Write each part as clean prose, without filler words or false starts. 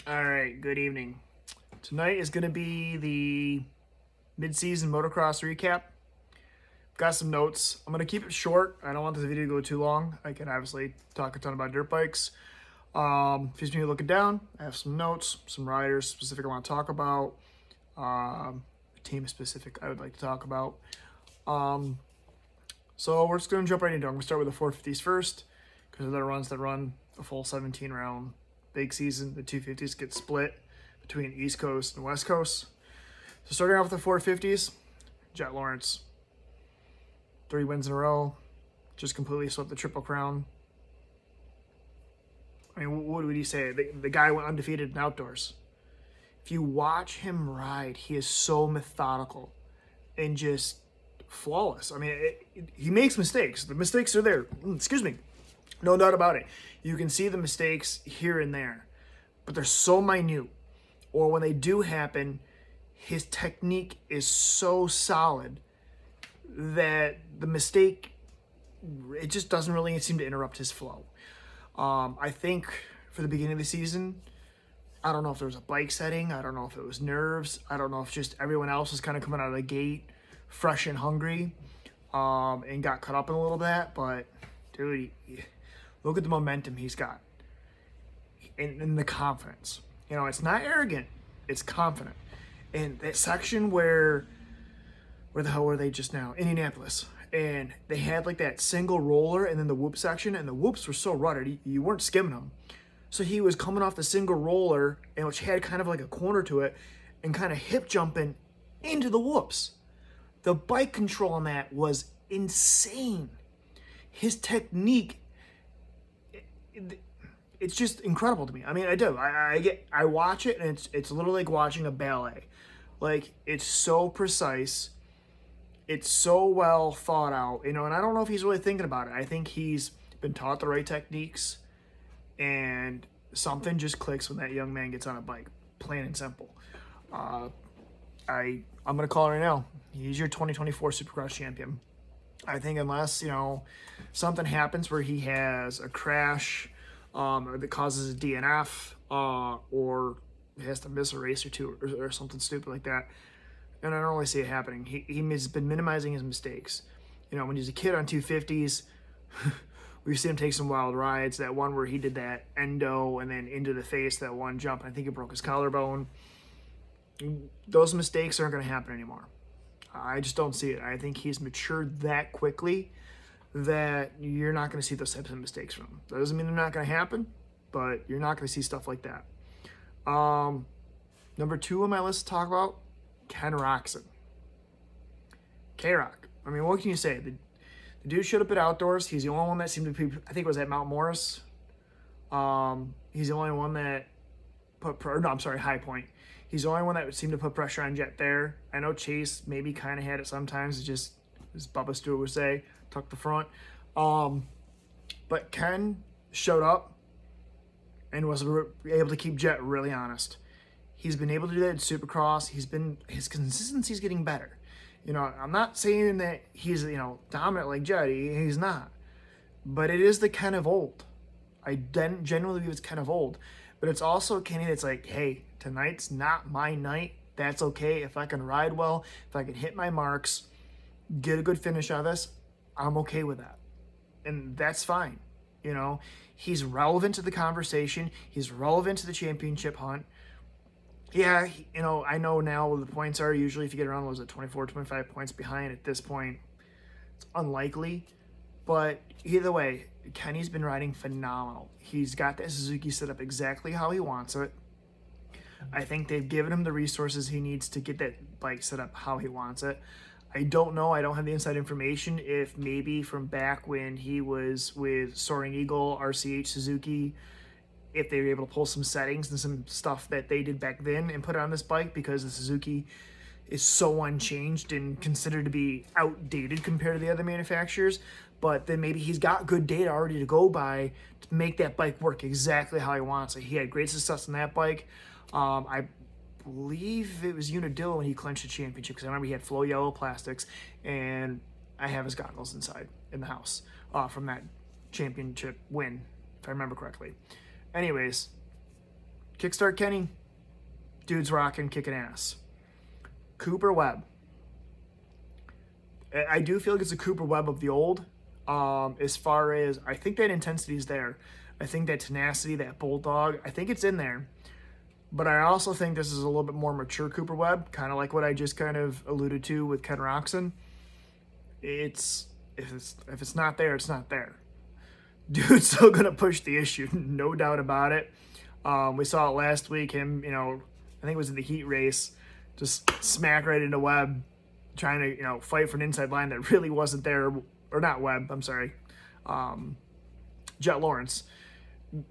All right, good evening. Tonight is going to be the mid-season motocross recap. Got some notes. I'm going to keep it short. I don't want this video to go too long. I can obviously talk a ton about dirt bikes. If you see me looking down, I have some notes, some riders specific I want to talk about, team specific I would like to talk about. So we're just going to jump right into it. I'm going to start with the 450s first because they're the ones that run a full 17 round big season. The 250s get split between East Coast and West Coast. So starting off with the 450s, Jet Lawrence, 3 wins in a row, just completely swept the Triple Crown. I mean, what would you say? The guy went undefeated in outdoors. If you watch him ride, he is so methodical and just flawless. I mean, he makes mistakes. The mistakes are there. Excuse me. No doubt about it. You can see the mistakes here and there, but they're so minute. Or when they do happen, his technique is so solid that the mistake, it just doesn't really seem to interrupt his flow. I think for the beginning of the season, I don't know if there was a bike setting. I don't know if it was nerves. I don't know if just everyone else was kind of coming out of the gate fresh and hungry and got caught up in a little bit. But, dude, look at the momentum he's got and the confidence. You know, it's not arrogant. It's confident. And that section where the hell were they just now? Indianapolis. And they had like that single roller and then the whoop section, and the whoops were so rutted, you weren't skimming them. So he was coming off the single roller, and which had kind of like a corner to it, and kind of hip jumping into the whoops. The bike control on that was insane. His technique, it's just incredible to me. I mean, I do. I watch it, and it's a little like watching a ballet. Like, it's so precise. It's so well thought out, you know, and I don't know if he's really thinking about it. I think he's been taught the right techniques, and something just clicks when that young man gets on a bike, plain and simple. I'm going to call it right now. He's your 2024 Supercross champion. I think unless, you know, something happens where he has a crash that causes a DNF or he has to miss a race or two or something stupid like that, and I don't really see it happening. He's been minimizing his mistakes. You know, when he's a kid on 250s, we've seen him take some wild rides. That one where he did that endo and then into the face, that one jump, and I think he broke his collarbone. Those mistakes aren't going to happen anymore. I just don't see it. I think he's matured that quickly that you're not going to see those types of mistakes from him. That doesn't mean they're not going to happen, but you're not going to see stuff like that. Number 2 on my list to talk about, Ken Roczen. K-Rock. I mean, what can you say? The dude showed up at outdoors. He's the only one that seemed to be, I think it was at Mount Morris. He's the only one that High Point. He's the only one that seemed to put pressure on Jet there. I know Chase maybe kind of had it sometimes. It's just, as Bubba Stewart would say, tuck the front. But Ken showed up and was able to keep Jet really honest. He's been able to do that in Supercross. His consistency's getting better. You know, I'm not saying that he's, you know, dominant like Jet. He's not. But it is the Ken of old. I genuinely believe it's Ken of old. But it's also Kenny that's like, hey, tonight's not my night. That's okay. If I can ride well, if I can hit my marks, get a good finish out of this, I'm okay with that. And that's fine. You know, he's relevant to the conversation. He's relevant to the championship hunt. Yeah, you know, I know now the points are usually if you get around, 24, 25 points behind at this point, it's unlikely. But either way, Kenny's been riding phenomenal. He's got that Suzuki set up exactly how he wants it. I think they've given him the resources he needs to get that bike set up how he wants it. I don't know. I don't have the inside information if maybe from back when he was with Soaring Eagle, RCH Suzuki, if they were able to pull some settings and some stuff that they did back then and put it on this bike, because the Suzuki is so unchanged and considered to be outdated compared to the other manufacturers. But then maybe he's got good data already to go by to make that bike work exactly how he wants it. He had great success on that bike. I believe it was Unadilla when he clinched the championship, because I remember he had flow yellow plastics, and I have his goggles inside in the house from that championship win, if I remember correctly. Anyways, Kickstart Kenny, dude's rocking, kicking ass. Cooper Webb. I do feel like it's a Cooper Webb of the old. As far as, I think that intensity is there. I think that tenacity, that bulldog, I think it's in there. But I also think this is a little bit more mature Cooper Webb, kind of like what I just kind of alluded to with Ken Roxon. If it's not there, it's not there. Dude's still gonna push the issue, no doubt about it. We saw it last week. Him, I think it was in the heat race, just smack right into Webb, trying to fight for an inside line that really wasn't there, or not Webb. I'm sorry, Jet Lawrence.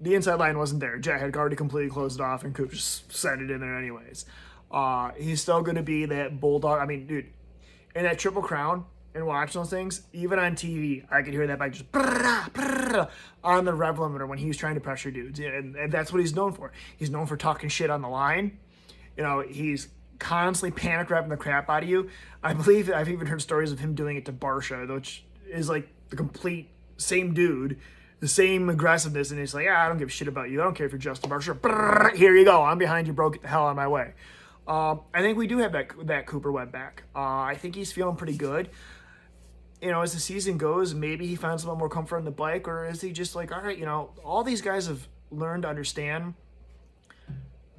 The inside line wasn't there. Jet had already completely closed it off, and Coop just set it in there anyways. He's still going to be that bulldog. I mean, dude, in that Triple Crown and watching those things, even on TV, I could hear that bike just on the rev limiter when he was trying to pressure dudes. And that's what he's known for. He's known for talking shit on the line. He's constantly panic revving the crap out of you. I believe I've even heard stories of him doing it to Barsha, which is like the complete same dude, the same aggressiveness, and he's like, I don't give a shit about you. I don't care if you're Justin Barsha. Here you go. I'm behind you, bro. Get the hell out of my way. I think we do have that Cooper Webb back. I think he's feeling pretty good. As the season goes, maybe he finds a little more comfort on the bike, or is he just like, all right, all these guys have learned to understand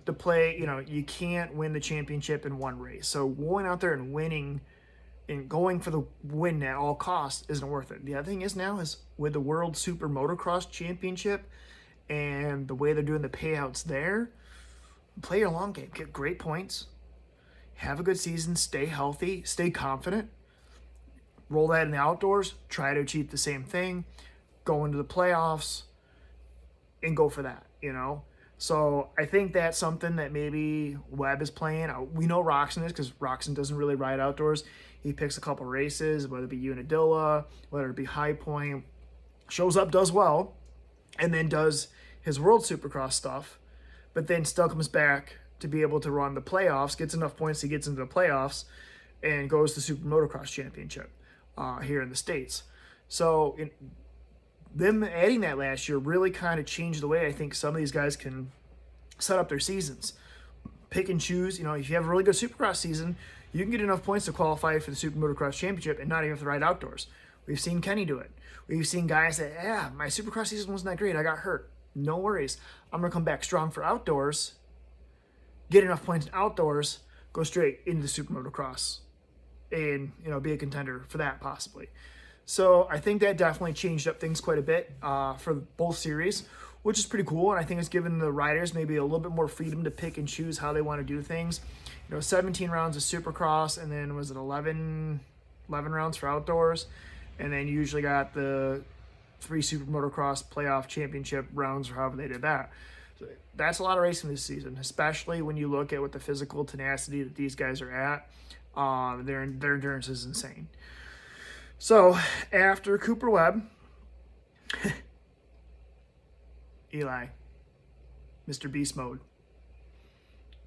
the play. You can't win the championship in one race. So going out there and winning and going for the win at all costs isn't worth it. The other thing is now is with the World Super Motocross Championship and the way they're doing the payouts there, play your long game, get great points, have a good season, stay healthy, stay confident, roll that in the outdoors, try to achieve the same thing, go into the playoffs, and go for that, So I think that's something that maybe Webb is playing. We know Roxon is, because Roxon doesn't really ride outdoors. He picks a couple races, whether it be Unadilla, whether it be High Point, shows up, does well, and then does his World Supercross stuff, but then still comes back to be able to run the playoffs, gets enough points, he gets into the playoffs, and goes to Super Motocross Championship here in the States. So them adding that last year really kind of changed the way I think some of these guys can set up their seasons. Pick and choose. If you have a really good Supercross season, you can get enough points to qualify for the Super Motocross Championship and not even have to ride outdoors. We've seen Kenny do it. We've seen guys that, my Supercross season wasn't that great. I got hurt. No worries. I'm going to come back strong for outdoors, get enough points in outdoors, go straight into the Super Motocross, and, be a contender for that possibly. So I think that definitely changed up things quite a bit for both series, which is pretty cool. And I think it's given the riders maybe a little bit more freedom to pick and choose how they want to do things. 17 rounds of Supercross, and then was it 11 rounds for outdoors? And then you usually got the 3 Super Motocross playoff championship rounds, or however they did that. So that's a lot of racing this season, especially when you look at what the physical tenacity that these guys are at. Their endurance is insane. So after Cooper Webb, Eli, Mr. Beast Mode.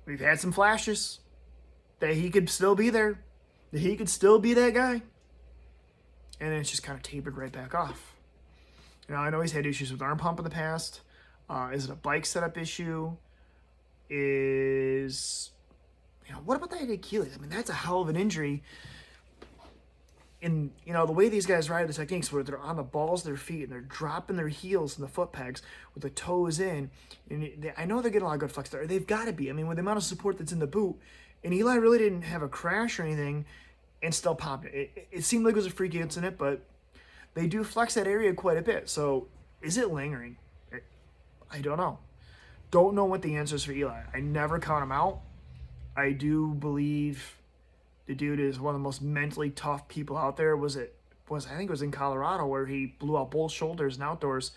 We've had some flashes that he could still be there, that he could still be that guy. And then it's just kind of tapered right back off. I know he's had issues with arm pump in the past. Is it a bike setup issue? What about that Achilles? That's a hell of an injury. And, the way these guys ride the techniques where they're on the balls of their feet and they're dropping their heels in the foot pegs with the toes in. And I know they're getting a lot of good flex there. They've got to be. With the amount of support that's in the boot. And Eli really didn't have a crash or anything and still popped it. It seemed like it was a freak incident, but they do flex that area quite a bit. So is it lingering? I don't know. Don't know what the answer is for Eli. I never count him out. I do believe the dude is one of the most mentally tough people out there. I think it was in Colorado where he blew out both shoulders in outdoors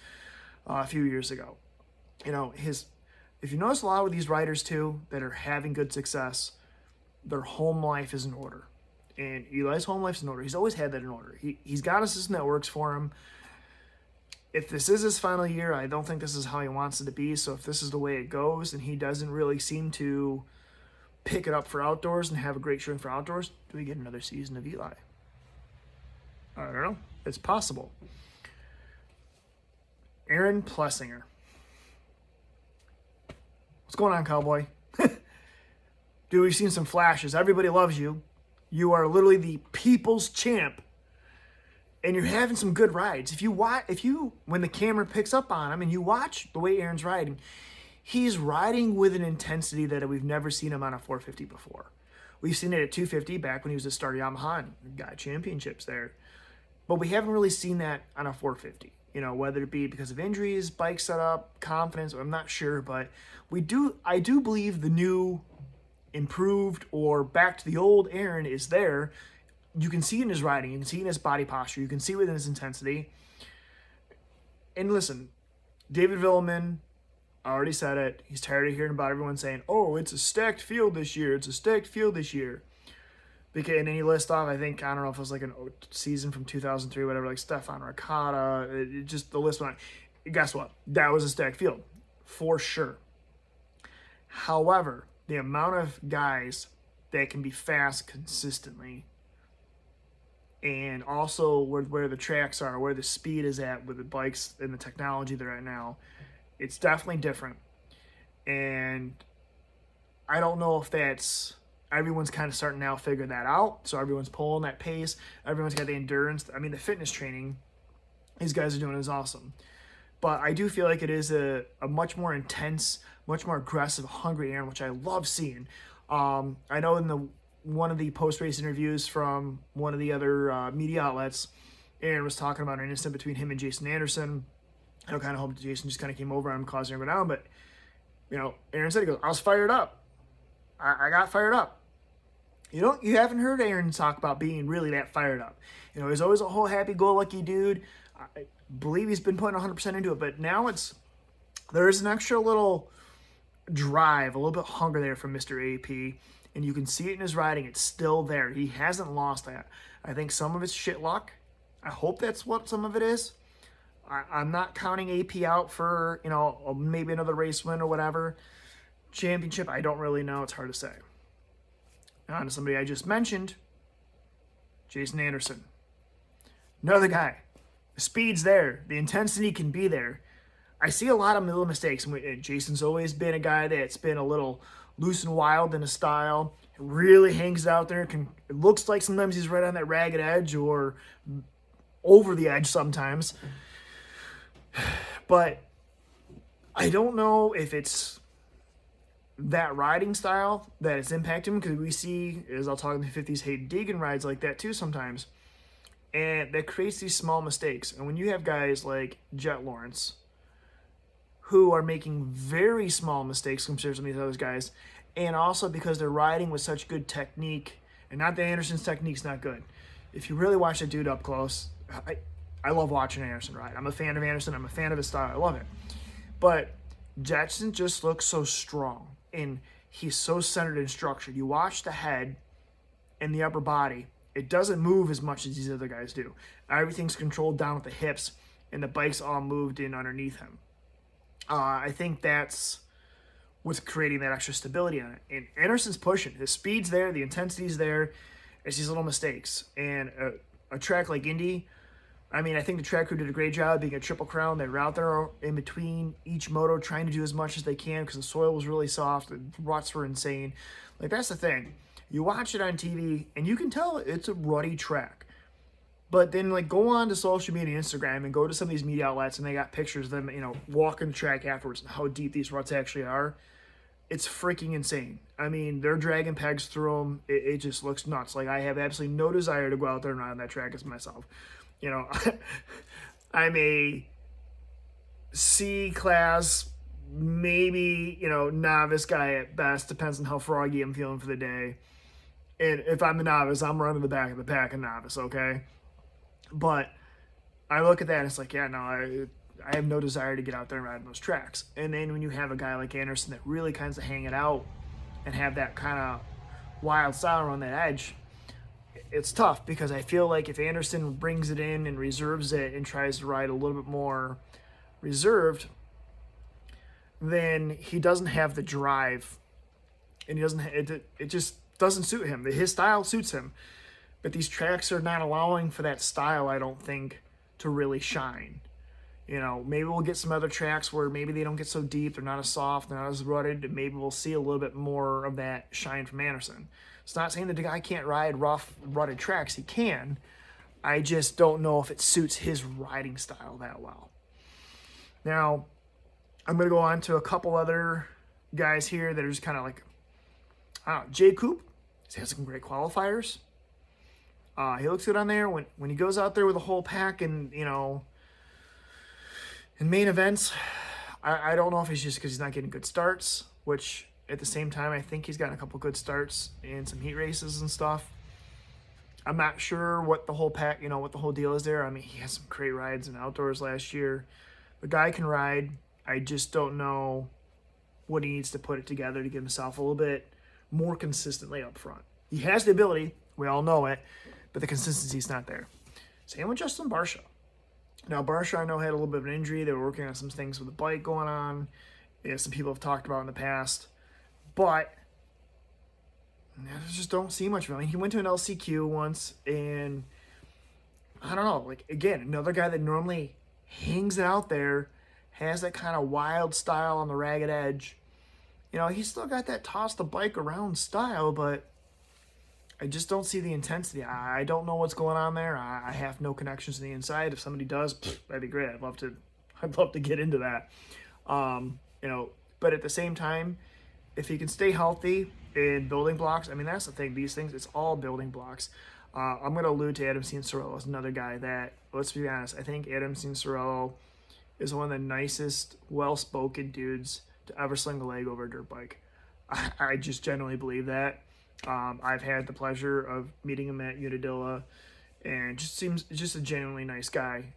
a few years ago. If you notice a lot with these riders too that are having good success, their home life is in order. And Eli's home life's in order. He's always had that in order. He's got a system that works for him. If this is his final year, I don't think this is how he wants it to be. So if this is the way it goes and he doesn't really seem to pick it up for outdoors and have a great showing for outdoors, do we get another season of Eli? I don't know. It's possible. Aaron Plessinger. What's going on, cowboy? Dude, we've seen some flashes. Everybody loves you. You are literally the people's champ. And you're having some good rides. When the camera picks up on him and you watch the way Aaron's riding, he's riding with an intensity that we've never seen him on a 450 before. We've seen it at 250 back when he was at Star Yamaha and got championships there. But we haven't really seen that on a 450. Whether it be because of injuries, bike setup, confidence, I'm not sure. But I do believe the new, improved, or back to the old Aaron is there. You can see it in his riding. You can see it in his body posture. You can see it in his intensity. And listen, David Villeman, I already said it. He's tired of hearing about everyone saying, oh, it's a stacked field this year. It's a stacked field this year. Because, and then he lists off, I don't know if it was like a season from 2003, whatever, like Stefan Ricotta. Just the list went on. Guess what? That was a stacked field. For sure. However, the amount of guys that can be fast consistently, and also where the tracks are, where the speed is at with the bikes and the technology they're at now, it's definitely different. And I don't know if everyone's kind of starting to now figure that out. So everyone's pulling that pace. Everyone's got the endurance. I mean, the fitness training these guys are doing is awesome. But I do feel like it is a much more intense, much more aggressive, hungry Aaron, which I love seeing. I know in one of the post-race interviews from one of the other media outlets, Aaron was talking about an incident between him and Jason Anderson. I kind of hope Jason just kind of came over on him, causing him to go down. But, Aaron said, he goes, I was fired up. I got fired up. You haven't heard Aaron talk about being really that fired up. He's always a whole happy-go-lucky dude. I believe he's been putting 100% into it. But now there's an extra little drive, a little bit hunger there from Mr. AP. And you can see it in his riding. It's still there. He hasn't lost that. I think some of it's shit luck. I hope that's what some of it is. I'm not counting AP out for, maybe another race win or whatever. Championship, I don't really know. It's hard to say. On to somebody I just mentioned, Jason Anderson. Another guy. The speed's there. The intensity can be there. I see a lot of little mistakes. Jason's always been a guy that's been a little loose and wild in his style. It really hangs out there. It looks like sometimes he's right on that ragged edge or over the edge sometimes. But I don't know if it's that riding style that is impacting him, because we see, as I'll talk in the 50s, Hayden Deegan rides like that too sometimes. And that creates these small mistakes. And when you have guys like Jet Lawrence, who are making very small mistakes compared to some of these other guys, and also because they're riding with such good technique, and not that Anderson's technique's not good. If you really watch that dude up close, I love watching Anderson ride. I'm a fan of Anderson. I'm a fan of his style. I love it. But Jetson just looks so strong, and he's so centered and structured. You watch the head and the upper body, it doesn't move as much as these other guys do. Everything's controlled down at the hips, and the bike's all moved in underneath him. I think that's what's creating that extra stability on it. And Anderson's pushing. His speed's there. The intensity's there. It's these little mistakes. And a track like Indy, I think the track crew did a great job being a Triple Crown. They were out there in between each moto trying to do as much as they can because the soil was really soft. The ruts were insane. That's the thing. You watch it on TV, and you can tell it's a ruddy track. But then, go on to social media and Instagram and go to some of these media outlets, and they got pictures of them, walking the track afterwards and how deep these ruts actually are. It's freaking insane. They're dragging pegs through them. It just looks nuts. I have absolutely no desire to go out there and ride on that track as myself. I'm a C-class, maybe, novice guy at best. Depends on how froggy I'm feeling for the day. And if I'm a novice, I'm running the back of the pack a novice, okay? But I look at that and it's I have no desire to get out there and ride on those tracks. And then when you have a guy like Anderson that really kinds of hang it out and have that kind of wild style on that edge, it's tough because I feel like if Anderson brings it in and reserves it and tries to ride a little bit more reserved, then he doesn't have the drive, and it just doesn't suit him. His style suits him, but these tracks are not allowing for that style, I don't think, to really shine. You know, maybe we'll get some other tracks where maybe they don't get so deep, they're not as soft, they're not as rutted, and maybe we'll see a little bit more of that shine from Anderson. It's not saying that the guy can't ride rough, rutted tracks. He can. I just don't know if it suits his riding style that well. Now, I'm going to go on to a couple other guys here that are just kind of like, I don't know, Jay Coop. He has some great qualifiers. He looks good on there. When he goes out there with a whole pack and, you know, in main events, I don't know if it's just because he's not getting good starts, which at the same time, I think he's gotten a couple good starts in some heat races and stuff. I'm not sure what the whole pack, you know, what the whole deal is there. I mean, he has some great rides in outdoors last year. The guy can ride. I just don't know what he needs to put it together to get himself a little bit more consistently up front. He has the ability. We all know it. But the consistency's not there. Same with Justin Barcia. Now, Barcia, I know, had a little bit of an injury. They were working on some things with the bike going on. Yeah, some people have talked about in the past. But I just don't see much of him. I mean, he went to an LCQ once, and I don't know. Like, again, another guy that normally hangs out there, has that kind of wild style on the ragged edge. You know, he's still got that toss the bike around style, but I just don't see the intensity. I don't know what's going on there. I have no connections to the inside. If somebody does, that'd be great. I'd love to get into that. You know, but at the same time, if he can stay healthy in building blocks, I mean, that's the thing. These things, it's all building blocks. I'm going to allude to Adam Cianciarulo as another guy that, let's be honest, I think Adam Cianciarulo is one of the nicest, well-spoken dudes to ever sling a leg over a dirt bike. I just genuinely believe that. I've had the pleasure of meeting him at Unadilla, and just seems just a genuinely nice guy.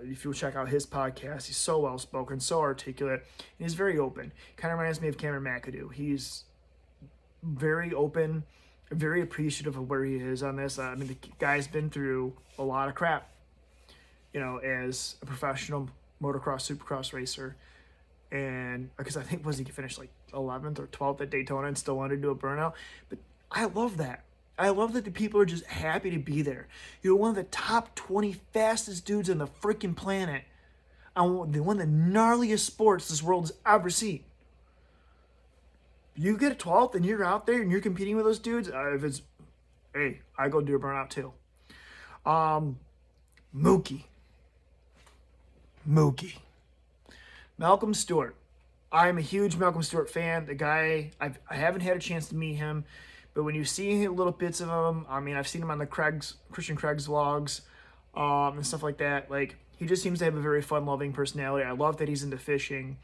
If you'll check out his podcast, he's so well spoken, so articulate, and he's very open. Kind of reminds me of Cameron McAdoo. He's very open, very appreciative of where he is on this. I mean, the guy's been through a lot of crap, you know, as a professional motocross, supercross racer. And because I think, he finished like 11th or 12th at Daytona and still wanted to do a burnout. But I love that. I love that the people are just happy to be there. You're one of the top 20 fastest dudes on the freaking planet. On one of the gnarliest sports this world has ever seen. You get a 12th and you're out there and you're competing with those dudes. Hey, I go do a burnout too. Mookie. Malcolm Stewart. I'm a huge Malcolm Stewart fan. The guy, I haven't had a chance to meet him, but when you see little bits of him, I mean, I've seen him on the Christian Craig's vlogs, and stuff like that. Like, he just seems to have a very fun-loving personality. I love that he's into fishing.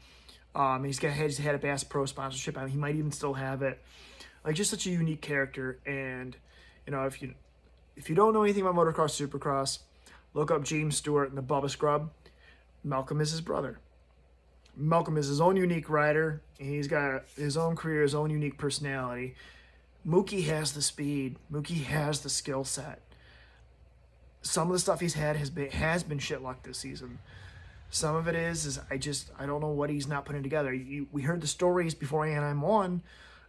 He's had a Bass Pro sponsorship. I mean, he might even still have it. Like, just such a unique character. And, you know, if you don't know anything about motocross, supercross, look up James Stewart and the Bubba Scrub. Malcolm is his brother. Malcolm is his own unique rider. He's got his own career, his own unique personality. Mookie has the speed. Mookie has the skill set. Some of the stuff he's had has been shit luck this season. Some of it is I don't know what he's not putting together. We heard the stories before Anaheim won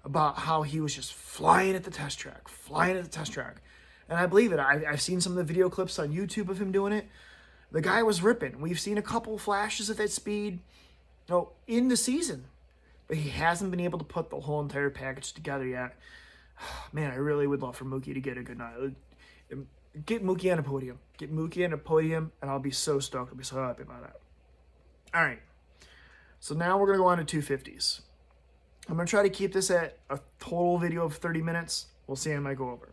about how he was just flying at the test track. And I believe it. I've seen some of the video clips on YouTube of him doing it. The guy was ripping. We've seen a couple flashes of that speed, you know, in the season. But he hasn't been able to put the whole entire package together yet. Man, I really would love for Mookie to get a good night. Get Mookie on a podium. Get Mookie on a podium, and I'll be so stoked. I'll be so happy about that. All right. So now we're going to go on to 250s. I'm going to try to keep this at a total video of 30 minutes. We'll see. I might go over.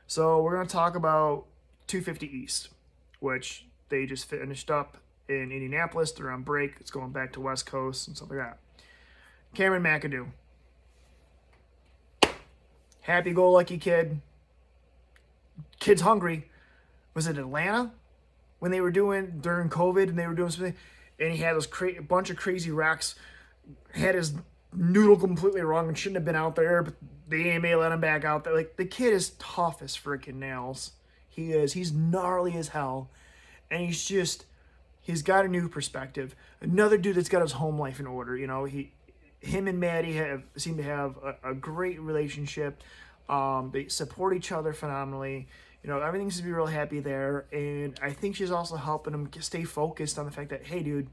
So we're going to talk about 250 East, which they just finished up in Indianapolis. They're on break. It's going back to West Coast and stuff like that. Cameron McAdoo. Happy-go-lucky kid. Kid's hungry. Was it Atlanta when they were doing during COVID and they were doing something? And he had those bunch of crazy racks. Had his noodle completely wrong and shouldn't have been out there, but the AMA let him back out there. Like, the kid is tough as freaking nails. He is. He's gnarly as hell. And he's got a new perspective. Another dude that's got his home life in order. You know, him and Maddie seem to have a great relationship. They support each other phenomenally. Everything seems to be real happy there. And I think she's also helping him stay focused on the fact that, hey, dude,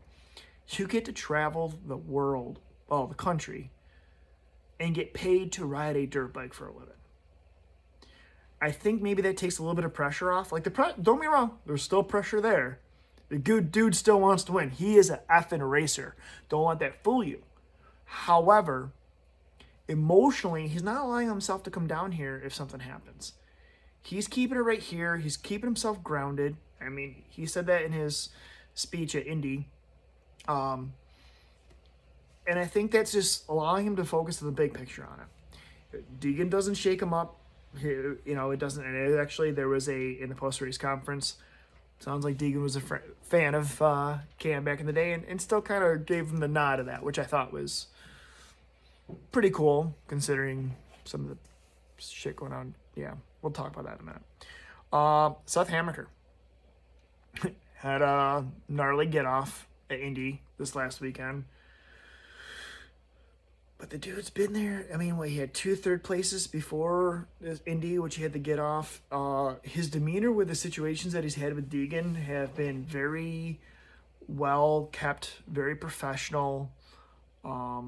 you get to travel the world, well, the country, and get paid to ride a dirt bike for a living. I think maybe that takes a little bit of pressure off. Like, don't get me wrong, there's still pressure there. The good dude still wants to win. He is an effing racer. Don't let that fool you. However, emotionally, he's not allowing himself to come down here if something happens. He's keeping it right here. He's keeping himself grounded. I mean, he said that in his speech at Indy. And I think that's just allowing him to focus on the big picture on it. Deegan doesn't shake him up. It doesn't. And it actually, there was in the post-race conference, sounds like Deegan was a fan of Cam back in the day and still kind of gave him the nod of that, which I thought was pretty cool considering some of the shit going on. Yeah, we'll talk about that in a minute. Seth Hammaker had a gnarly get-off at Indy this last weekend. But the dude's been there. I mean, he had 2 third places before this Indy, which he had to get off. His demeanor with the situations that he's had with Deegan have been very well kept, very professional. A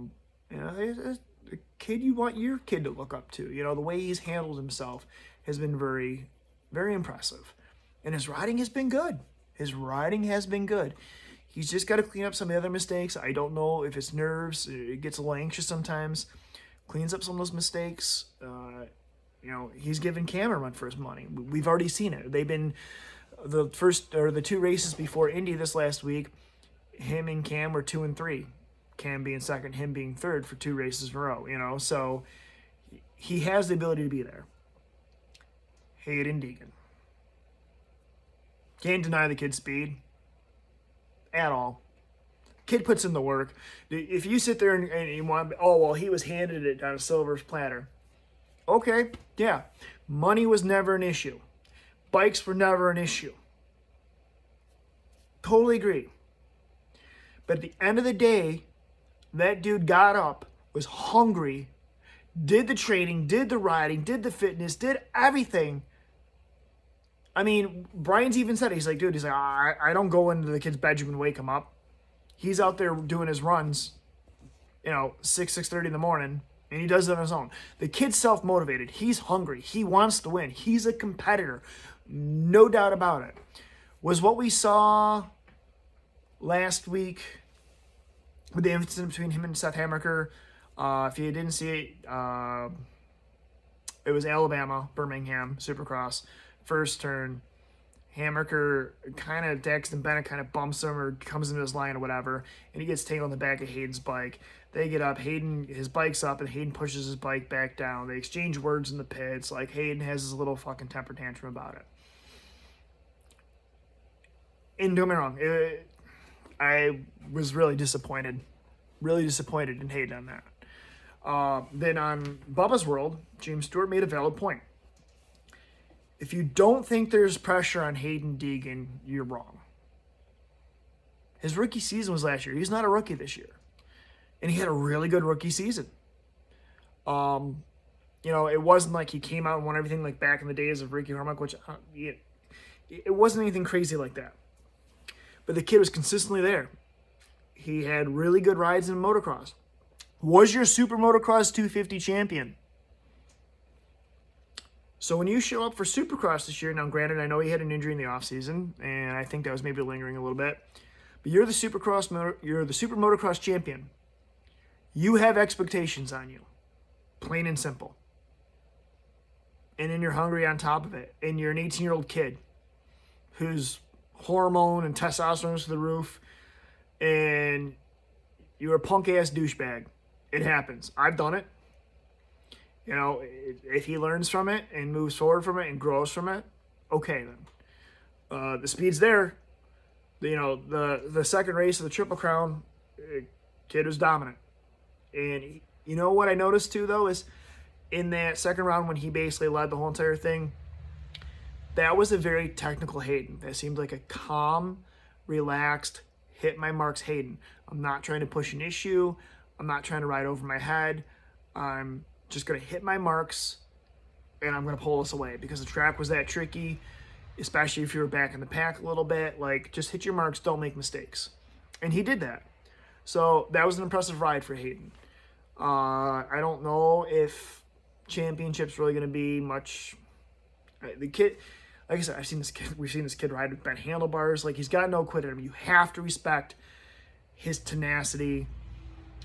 kid you want your kid to look up to. The way he's handled himself has been very, very impressive. And his riding has been good. He's just got to clean up some of the other mistakes. I don't know if it's nerves. It gets a little anxious sometimes. Cleans up some of those mistakes. He's giving Cam a run for his money. We've already seen it. They've been the 2 races before Indy this last week. Him and Cam were 2 and 3. Cam being second, him being third for 2 races in a row. So he has the ability to be there. Hayden Deegan. Can't deny the kid's speed. At all. Kid puts in the work. If you sit there and you want, he was handed it on a silver platter. Okay, yeah. Money was never an issue. Bikes were never an issue. Totally agree. But at the end of the day, that dude got up, was hungry, did the training, did the riding, did the fitness, did everything. I mean, Brian's even said it. He's like, dude, I don't go into the kid's bedroom and wake him up. He's out there doing his runs, 6:30 in the morning, and he does it on his own. The kid's self-motivated. He's hungry. He wants to win. He's a competitor. No doubt about it. Was what we saw last week with the incident between him and Seth Hammaker. If you didn't see it, it was Alabama, Birmingham, Supercross. First turn, Hammaker kind of, Daxton Bennett kind of bumps him or comes into his line or whatever, and he gets tangled in the back of Hayden's bike. They get up, his bike's up, and Hayden pushes his bike back down. They exchange words in the pits, like Hayden has his little fucking temper tantrum about it. And don't get me wrong, I was really disappointed in Hayden on that. Then on Bubba's World, James Stewart made a valid point. If you don't think there's pressure on Hayden Deegan, you're wrong. His rookie season was last year. He's not a rookie this year. And he had a really good rookie season. It wasn't like he came out and won everything like back in the days of Ricky Harmonic, which it wasn't anything crazy like that. But the kid was consistently there. He had really good rides in motocross. Was your Super Motocross 250 champion. So when you show up for Supercross this year, now granted, I know he had an injury in the offseason, and I think that was maybe lingering a little bit, but you're the Super Motocross champion. You have expectations on you, plain and simple. And then you're hungry on top of it, and you're an 18-year-old kid whose hormone and testosterone is to the roof, and you're a punk-ass douchebag. It happens. I've done it. If he learns from it and moves forward from it and grows from it, okay then. The speed's there. The second race of the Triple Crown, kid was dominant. And what I noticed too, though, is in that second round when he basically led the whole entire thing, that was a very technical Hayden. That seemed like a calm, relaxed, hit my marks Hayden. I'm not trying to push an issue. I'm not trying to ride over my head. I'm just going to hit my marks and I'm going to pull this away because the track was that tricky, especially if you were back in the pack a little bit. Like, just hit your marks, don't make mistakes. And he did that. So that was an impressive ride for Hayden. I don't know if championship's really going to be much. The kid, like I said, we've seen this kid ride with bent handlebars. Like, he's got no quit in him. You have to respect his tenacity,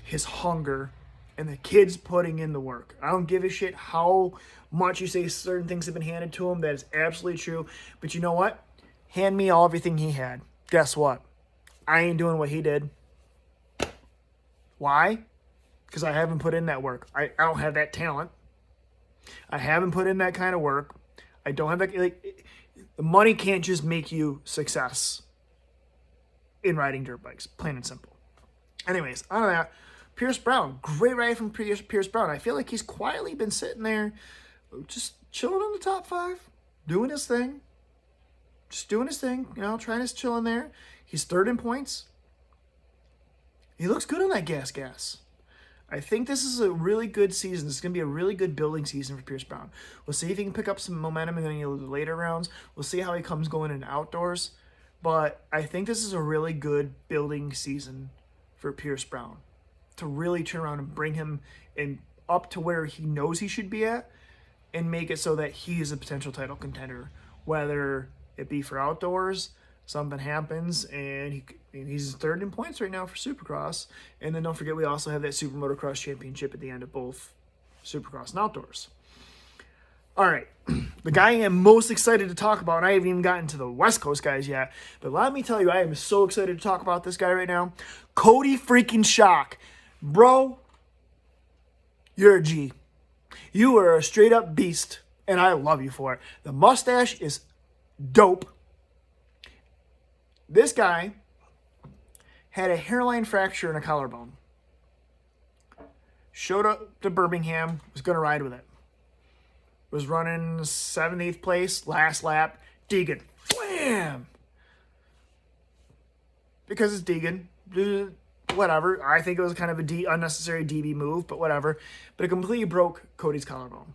his hunger, and the kid's putting in the work. I don't give a shit how much you say certain things have been handed to him. That is absolutely true. But you know what? Hand me everything he had. Guess what? I ain't doing what he did. Why? Because I haven't put in that work. I don't have that talent. I haven't put in that kind of work. I don't have that. Like, the money can't just make you success in riding dirt bikes. Plain and simple. Anyways, on to that. Pierce Brown. Great ride from Pierce Brown. I feel like he's quietly been sitting there just chilling in the top 5. Doing his thing. Just doing his thing. You know, trying to chill in there. He's 3rd in points. He looks good on that gas. I think this is a really good season. This is going to be a really good building season for Pierce Brown. We'll see if he can pick up some momentum in the later rounds. We'll see how he comes going in outdoors. But I think this is a really good building season for Pierce Brown to really turn around and bring him in up to where he knows he should be at and make it so that he is a potential title contender, whether it be for outdoors, something happens, and he's 3rd in points right now for Supercross. And then don't forget, we also have that Super Motocross Championship at the end of both Supercross and outdoors. All right, the guy I am most excited to talk about, and I haven't even gotten to the West Coast guys yet, but let me tell you, I am so excited to talk about this guy right now. Cody freaking Schock. Bro, you're a G. You are a straight up beast, and I love you for it. The mustache is dope. This guy had a hairline fracture and a collarbone. Showed up to Birmingham, was going to ride with it. Was running 7th, 8th place, last lap. Deegan, wham! Because it's Deegan. Whatever. I think it was kind of a unnecessary DB move, but whatever. But it completely broke Cody's collarbone.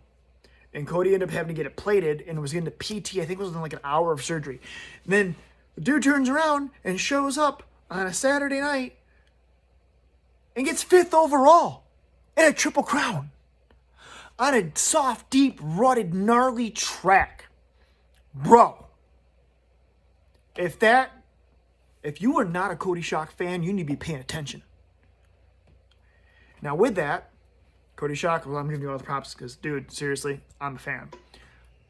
And Cody ended up having to get it plated and was getting to PT. I think it was in like an hour of surgery. And then the dude turns around and shows up on a Saturday night and gets 5th overall in a Triple Crown on a soft, deep, rutted, gnarly track. Bro, if you are not a Cody Schock fan, you need to be paying attention. Now with that, Cody Schock, well, I'm giving you all the props because, dude, seriously, I'm a fan.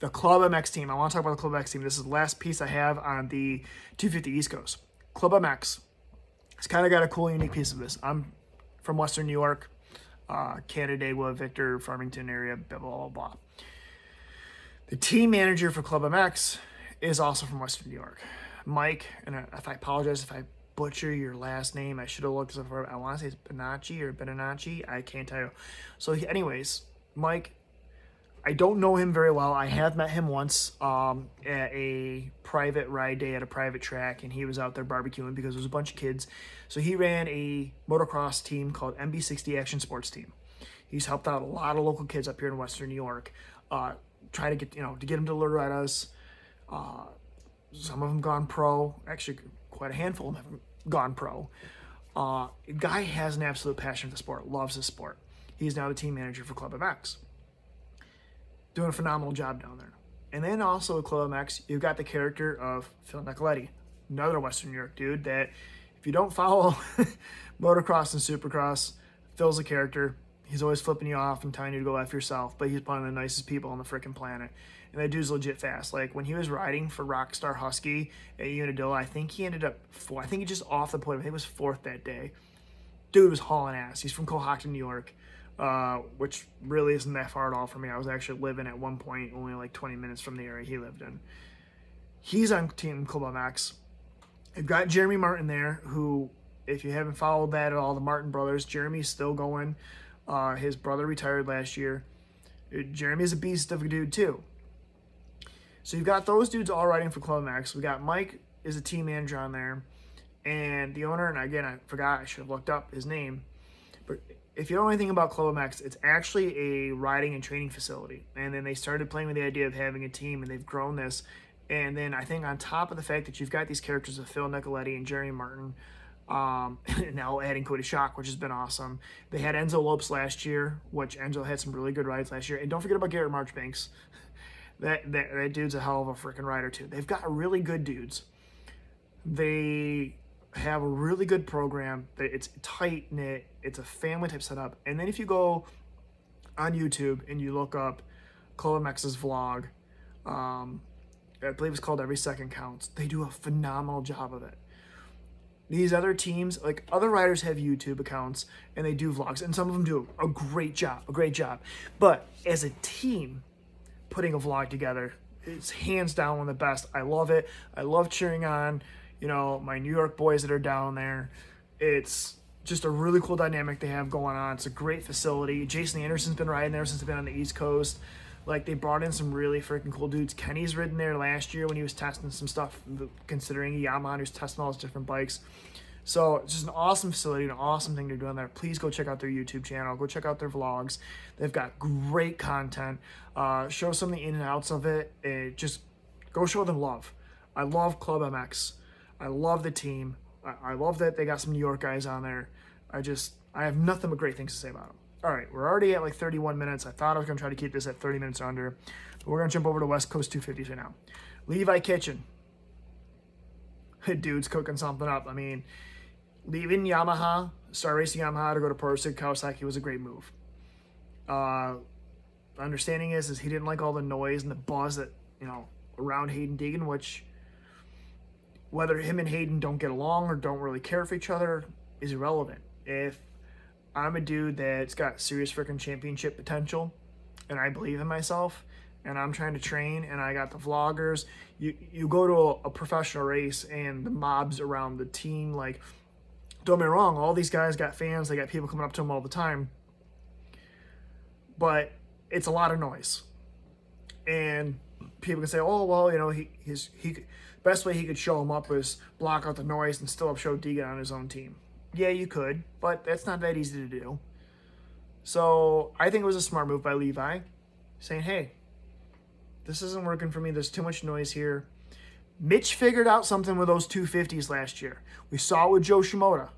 The Club MX team. I want to talk about the Club MX team. This is the last piece I have on the 250 East Coast. Club MX. It's kind of got a cool, unique piece of this. I'm from Western New York, Canandaigua, Victor, Farmington area, blah, blah, blah, blah. The team manager for Club MX is also from Western New York. Mike, and if I apologize if I butcher your last name, I should have looked this up. I want to say it's Benacci or Benanacci. I can't tell you. So anyways, Mike, I don't know him very well. I have met him once at a private ride day at a private track, and he was out there barbecuing because there was a bunch of kids. So he ran a motocross team called MB60 Action Sports Team. He's helped out a lot of local kids up here in Western New York, try to get them to Loretta's. Some of them gone pro. Actually, quite a handful of them have gone pro. Guy has an absolute passion for the sport, loves the sport. He's now the team manager for Club MX. Doing a phenomenal job down there. And then also at Club MX, you've got the character of Phil Nicoletti, another Western New York dude that if you don't follow motocross and supercross, Phil's a character. He's always flipping you off and telling you to go F yourself, but he's one of the nicest people on the freaking planet. And that dude's legit fast. Like, when he was riding for Rockstar Husky at Unadilla, I think he ended up fourth. I think he just off the podium. I think it was 4th that day. Dude was hauling ass. He's from Cohocton, New York, which really isn't that far at all from me. I was actually living at one point only like 20 minutes from the area he lived in. He's on Team Club MX. I've got Jeremy Martin there, who, if you haven't followed that at all, the Martin brothers, Jeremy's still going. His brother retired last year. Jeremy's a beast of a dude, too. So you've got those dudes all riding for Club MX. We got Mike is a team manager on there. And the owner, and again, I forgot, I should have looked up his name. But if you don't know anything about Club MX, it's actually a riding and training facility. And then they started playing with the idea of having a team, and they've grown this. And then I think on top of the fact that you've got these characters of Phil Nicoletti and Jerry Martin, now adding Cody Shock, which has been awesome. They had Enzo Lopes last year, which Enzo had some really good rides last year. And don't forget about Garrett Marchbanks. That dude's a hell of a freaking rider too. They've got really good dudes. They have a really good program. It's tight knit. It's a family type setup. And then if you go on YouTube and you look up Club MX's vlog, I believe it's called Every Second Counts. They do a phenomenal job of it. These other teams, like other riders, have YouTube accounts and they do vlogs, and some of them do a great job. But as a team, putting a vlog together, it's hands down one of the best. I love it. I love cheering on, my New York boys that are down there. It's just a really cool dynamic they have going on. It's a great facility. Jason Anderson's been riding there since they've been on the East Coast. Like, they brought in some really freaking cool dudes. Kenny's ridden there last year when he was testing some stuff, considering Yamaha, who's testing all his different bikes. So it's just an awesome facility, an awesome thing they're doing there. Please go check out their YouTube channel. Go check out their vlogs. They've got great content. Show some of the in and outs of it. Just go show them love. I love Club MX. I love the team. I love that they got some New York guys on there. I have nothing but great things to say about them. All right, we're already at like 31 minutes. I thought I was going to try to keep this at 30 minutes or under. But we're going to jump over to West Coast 250s right now. Levi Kitchen. Dude's cooking something up. I mean, leaving Yamaha, Star Racing Yamaha, to go to Pursuit Kawasaki was a great move. Understanding is he didn't like all the noise and the buzz that, around Hayden Deegan, which whether him and Hayden don't get along or don't really care for each other is irrelevant. If I'm a dude that's got serious freaking championship potential, and I believe in myself, and I'm trying to train, and I got the vloggers. You go to a professional race, and the mobs around the team, like, don't get me wrong, all these guys got fans. They got people coming up to them all the time, but it's a lot of noise, and people can say, "Oh, well, best way he could show him up is block out the noise and still show Deegan on his own team." Yeah, you could, but that's not that easy to do. So I think it was a smart move by Levi, saying, hey, this isn't working for me. There's too much noise here. Mitch figured out something with those 250s last year. We saw it with Joe Shimoda.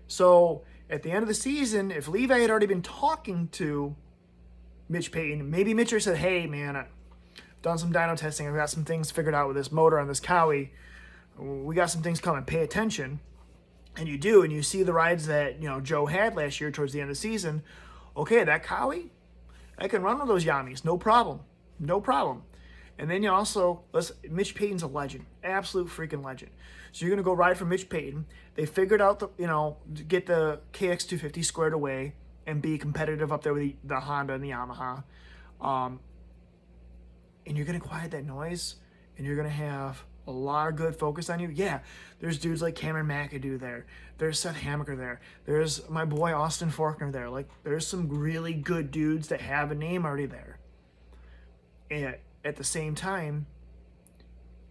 So at the end of the season, if Levi had already been talking to Mitch Payton, maybe Mitch said, hey, man, I've done some dyno testing. I've got some things figured out with this motor on this Cowie. We got some things coming. Pay attention. And you do, and you see the rides that, Joe had last year towards the end of the season. Okay, that Cowie, I can run with those Yamis, no problem. And then you also, Mitch Payton's a legend, absolute freaking legend. So you're going to go ride for Mitch Payton. They figured out, get the KX250 squared away and be competitive up there with the Honda and the Yamaha. And you're going to quiet that noise, and you're going to have a lot of good focus on you. Yeah, there's dudes like Cameron McAdoo there. There's Seth Hammaker there. There's my boy Austin Faulkner there. Like, there's some really good dudes that have a name already there. And at the same time,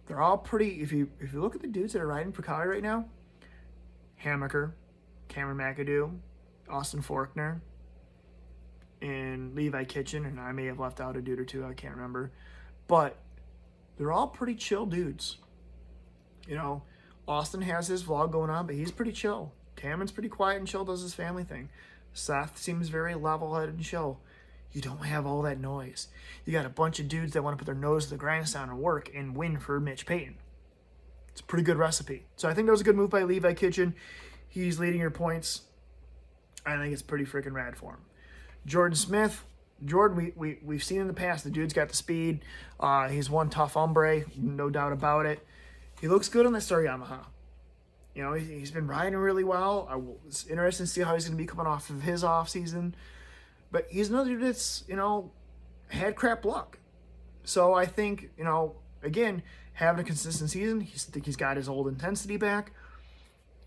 they're all pretty. If you look at the dudes that are riding for Cowie right now, Hammaker, Cameron McAdoo, Austin Faulkner, and Levi Kitchen, and I may have left out a dude or two, I can't remember, but they're all pretty chill dudes. Austin has his vlog going on, but he's pretty chill. Cameron's pretty quiet and chill, does his family thing. Seth seems very level-headed and chill. You don't have all that noise. You got a bunch of dudes that want to put their nose to the grindstone and work and win for Mitch Payton. It's a pretty good recipe. So I think that was a good move by Levi Kitchen. He's leading your points. I think it's pretty freaking rad for him. Jordan Smith. Jordan, we've seen in the past, the dude's got the speed. He's one tough hombre, no doubt about it. He looks good on the Star Yamaha. He's been riding really well. It's interesting to see how he's going to be coming off of his off season. But he's another dude that's, had crap luck. So I think, again, having a consistent season, he's got his old intensity back.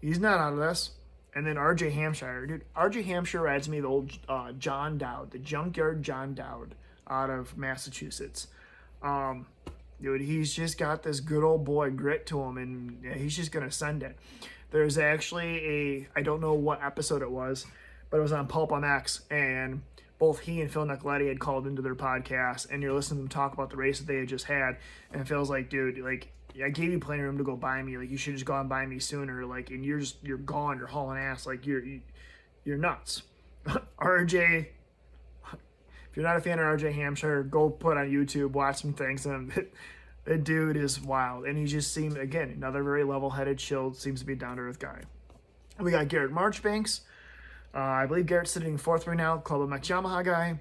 He's not out of this. And then RJ Hampshire. Dude, RJ Hampshire rides me the old John Dowd, the junkyard John Dowd out of Massachusetts. Dude, he's just got this good old boy grit to him, and he's just going to send it. There's actually I don't know what episode it was, but it was on Pulp MX, and both he and Phil Nicoletti had called into their podcast, and you're listening to them talk about the race that they had just had, and it feels like, dude, like, I gave you plenty of room to go buy me. Like, you should just go and buy me sooner. Like, and you're gone. You're hauling ass. Like, you're nuts. RJ, if you're not a fan of RJ Hampshire, go put on YouTube, watch some things, and the dude is wild. And he just seemed, again, another very level-headed, chilled, seems to be a down-to-earth guy. We got Garrett Marchbanks. I believe Garrett's sitting fourth right now, Club MX Yamaha guy.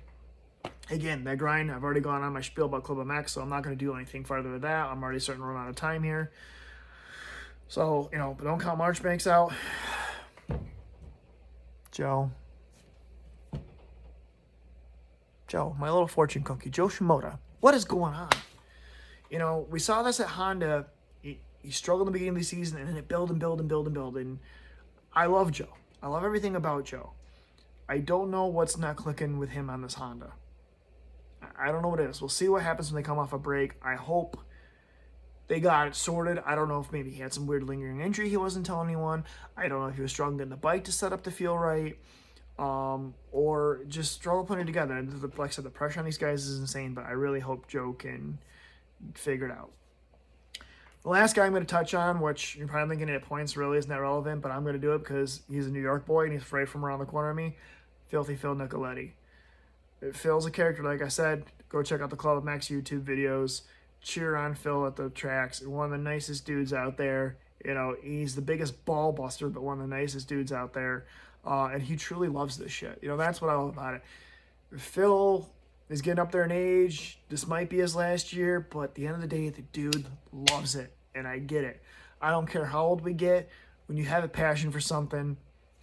Again, that grind, I've already gone on my spiel about Club MX, so I'm not going to do anything further with that. I'm already starting to run out of time here. So, but don't count Marchbanks out. Joe, my little fortune cookie, Joe Shimoda. What is going on? We saw this at Honda. He struggled in the beginning of the season, and then it built and built and built and built. And I love Joe. I love everything about Joe. I don't know what's not clicking with him on this Honda. I don't know what it is. We'll see what happens when they come off a break. I hope they got it sorted. I don't know if maybe he had some weird lingering injury he wasn't telling anyone. I don't know if he was struggling getting the bike to set up to feel right, or just struggle putting it together. And like I said, the pressure on these guys is insane, but I really hope Joe can figure it out. The last guy I'm going to touch on, which you're probably thinking 8 points really isn't that relevant, but I'm going to do it because he's a New York boy and he's right from around the corner of me. Filthy Phil Nicoletti. Phil's a character, like I said. Go check out the Club MX YouTube videos. Cheer on Phil at the tracks. One of the nicest dudes out there. He's the biggest ball buster, but one of the nicest dudes out there. And he truly loves this shit. That's what I love about it. Phil is getting up there in age. This might be his last year, but at the end of the day, the dude loves it, and I get it. I don't care how old we get. When you have a passion for something,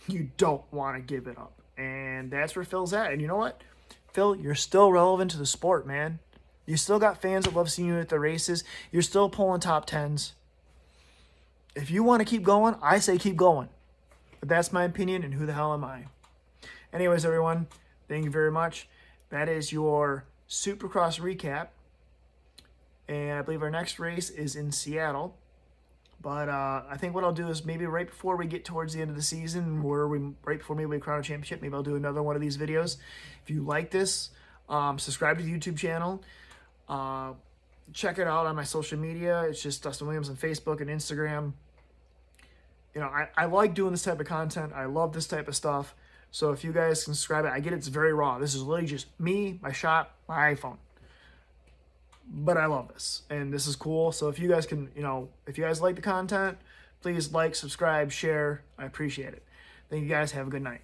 you don't want to give it up. And that's where Phil's at. And you know what? Phil, you're still relevant to the sport, man. You still got fans that love seeing you at the races. You're still pulling top 10s. If you want to keep going, I say keep going. But that's my opinion, and who the hell am I? Anyways, everyone, thank you very much. That is your Supercross recap. And I believe our next race is in Seattle. But I think what I'll do is maybe right before we get towards the end of the season, right before maybe we crown a championship, maybe I'll do another one of these videos. If you like this, subscribe to the YouTube channel. Check it out on my social media. It's just Dustin Williams on Facebook and Instagram. I like doing this type of content. I love this type of stuff. So if you guys can subscribe it, I get it's very raw. This is literally just me, my shop, my iPhone. But I love this, and this is cool. So if you guys can, if you guys like the content, please like, subscribe, share. I appreciate it. Thank you guys. Have a good night.